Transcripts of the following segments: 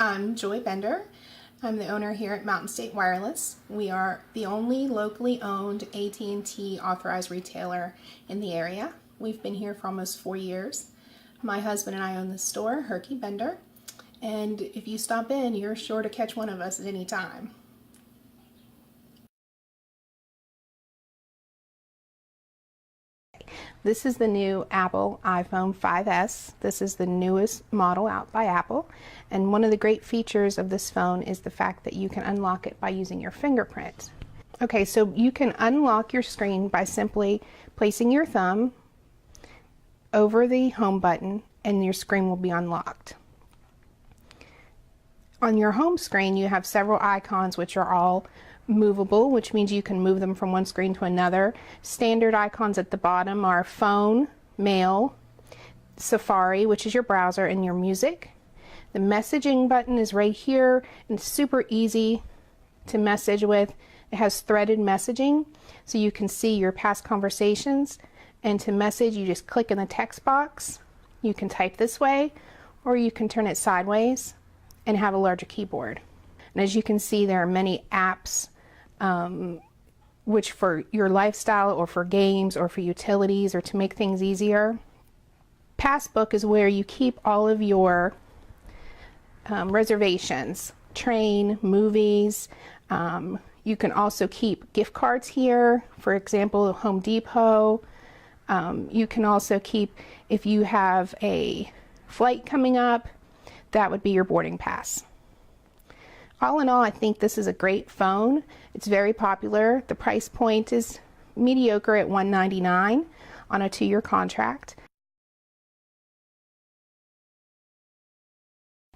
I'm Joy Bender. I'm the owner here at Mountain State Wireless. We are the only locally owned AT&T authorized retailer in the area. We've been here for almost 4 years. My husband and I own the store, Herky Bender, and if you stop in, you're sure to catch one of us at any time. This is the new Apple iPhone 5S. This is the newest model out by Apple. And one of the great features of this phone is the fact that you can unlock it by using your fingerprint. Okay, so you can unlock your screen by simply placing your thumb over the home button and your screen will be unlocked. On your home screen, you have several icons which are all movable, which means you can move them from one screen to another. Standard icons at the bottom are phone, mail, Safari, which is your browser, and your music. The messaging button is right here and it's super easy to message with. It has threaded messaging so you can see your past conversations, and to message you just click in the text box. You can type this way or you can turn it sideways and have a larger keyboard. And as you can see, there are many apps which for your lifestyle or for games or for utilities or to make things easier. Passbook is where you keep all of your reservations, train, movies. You can also keep gift cards here, for example, Home Depot. You can also keep, if you have a flight coming up, that would be your boarding pass. All in all, I think this is a great phone. It's very popular. The price point is mediocre at $199 on a 2-year contract.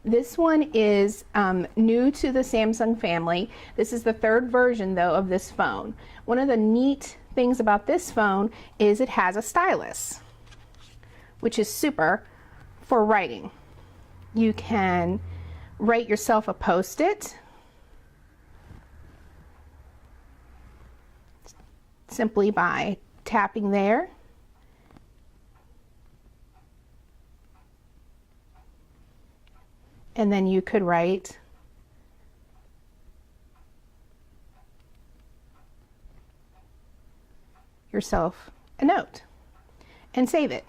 This one is new to the Samsung family. This is the 3rd version though of this phone. One of the neat things about this phone is it has a stylus, which is super for writing. You can write yourself a post-it simply by tapping there. And then you could write yourself a note and save it.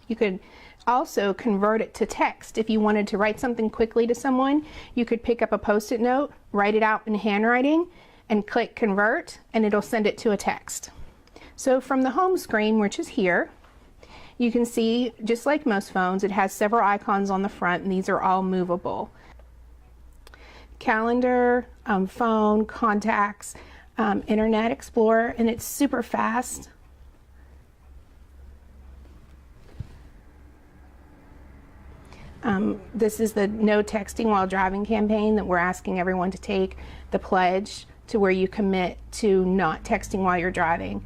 You could also convert it to text. If you wanted to write something quickly to someone, you could pick up a post-it note, write it out in handwriting, and click convert, and it'll send it to a text. So from the home screen, which is here, you can see, just like most phones, it has several icons on the front, and these are all movable. Calendar, phone, contacts, Internet Explorer, and it's super fast. This is the no texting while driving campaign that we're asking everyone to take the pledge to where you commit to not texting while you're driving.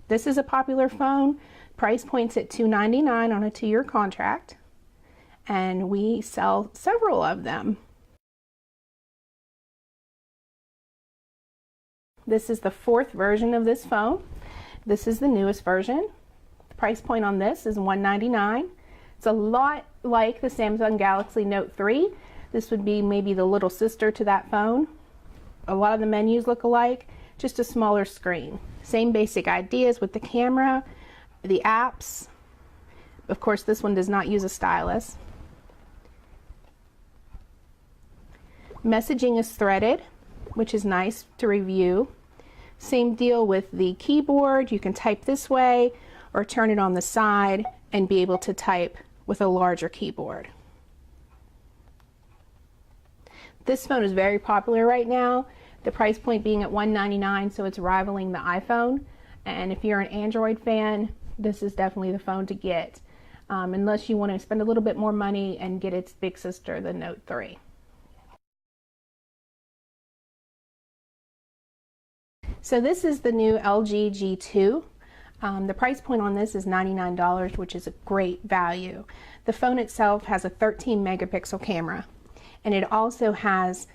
This is a popular phone. Price point's at $299 on a 2-year contract, and we sell several of them. This is the 4th version of this phone. This is the newest version. The price point on this is $199. It's a lot like the Samsung Galaxy Note 3. This would be maybe the little sister to that phone. A lot of the menus look alike, just a smaller screen. Same basic ideas with the camera, the apps. Of course, this one does not use a stylus. Messaging is threaded, which is nice to review. Same deal with the keyboard. You can type this way or turn it on the side and be able to type with a larger keyboard. This phone is very popular right now, the price point being at $199, so it's rivaling the iPhone. And if you're an Android fan, this is definitely the phone to get, unless you want to spend a little bit more money and get its big sister, the Note 3. So this is the new LG G2. The price point on this is $99, which is a great value. The phone itself has a 13 megapixel camera, and it also has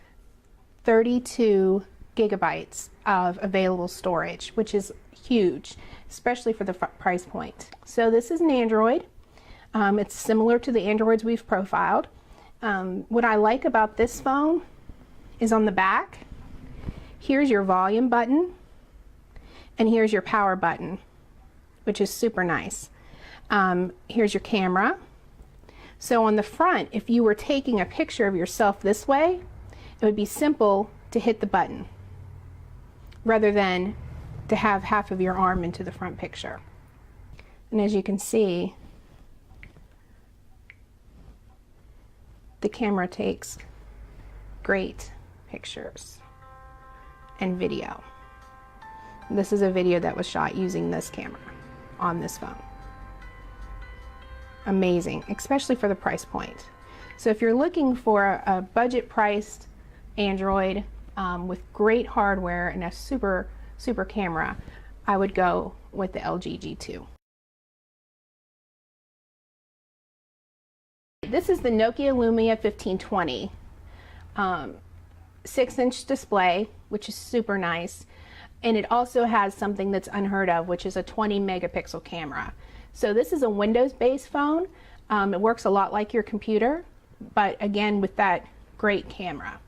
32 gigabytes of available storage, which is huge, especially for the price point. So this is an Android. It's similar to the Androids we've profiled, What I like about this phone is on the back, here's your volume button, and here's your power button, which is super nice. Here's your camera. So on the front, if you were taking a picture of yourself this way, it would be simple to hit the button rather than to have half of your arm into the front picture. And as you can see, the camera takes great pictures and video. This is a video that was shot using this camera on this phone. Amazing, especially for the price point. So if you're looking for a budget priced Android with great hardware and a super camera, I would go with the LG G2. This is the Nokia Lumia 1520. 6-inch display, which is super nice. And it also has something that's unheard of, which is a 20 megapixel camera. So this is a Windows-based phone. It works a lot like your computer, but again, with that great camera.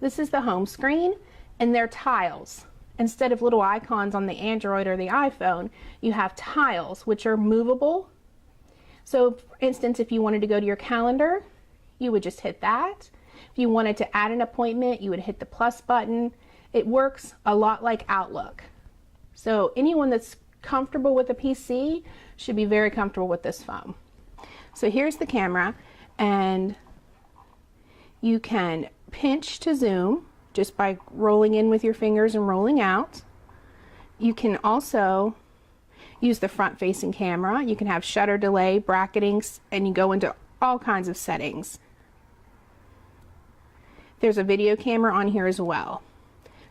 This is the home screen, and they're tiles. Instead of little icons on the Android or the iPhone, you have tiles, which are movable. So for instance, if you wanted to go to your calendar, you would just hit that. If you wanted to add an appointment, you would hit the plus button. It works a lot like Outlook. So anyone that's comfortable with a PC should be very comfortable with this phone. So here's the camera, and you can pinch to zoom just by rolling in with your fingers and rolling out. You can also use the front-facing camera. You can have shutter delay, bracketing, and you go into all kinds of settings. There's a video camera on here as well.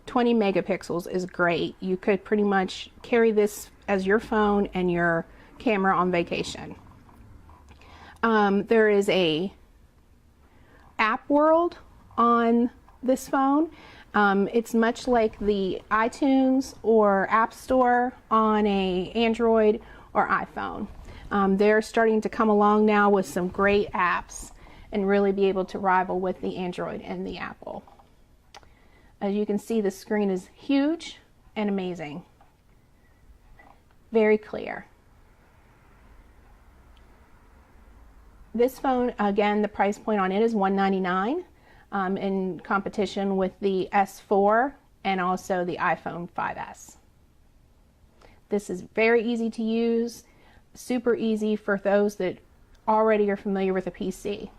20 megapixels is great. You could pretty much carry this as your phone and your camera on vacation. There is a app world on this phone. It's much like the iTunes or App Store on a Android or iPhone. They're starting to come along now with some great apps and really be able to rival with the Android and the Apple. As you can see, the screen is huge and amazing. Very clear. This phone, again, the price point on it is $199 in competition with the S4 and also the iPhone 5S. This is very easy to use, super easy for those that already are familiar with a PC.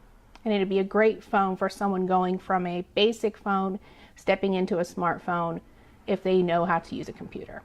And it'd be a great phone for someone going from a basic phone stepping into a smartphone if they know how to use a computer.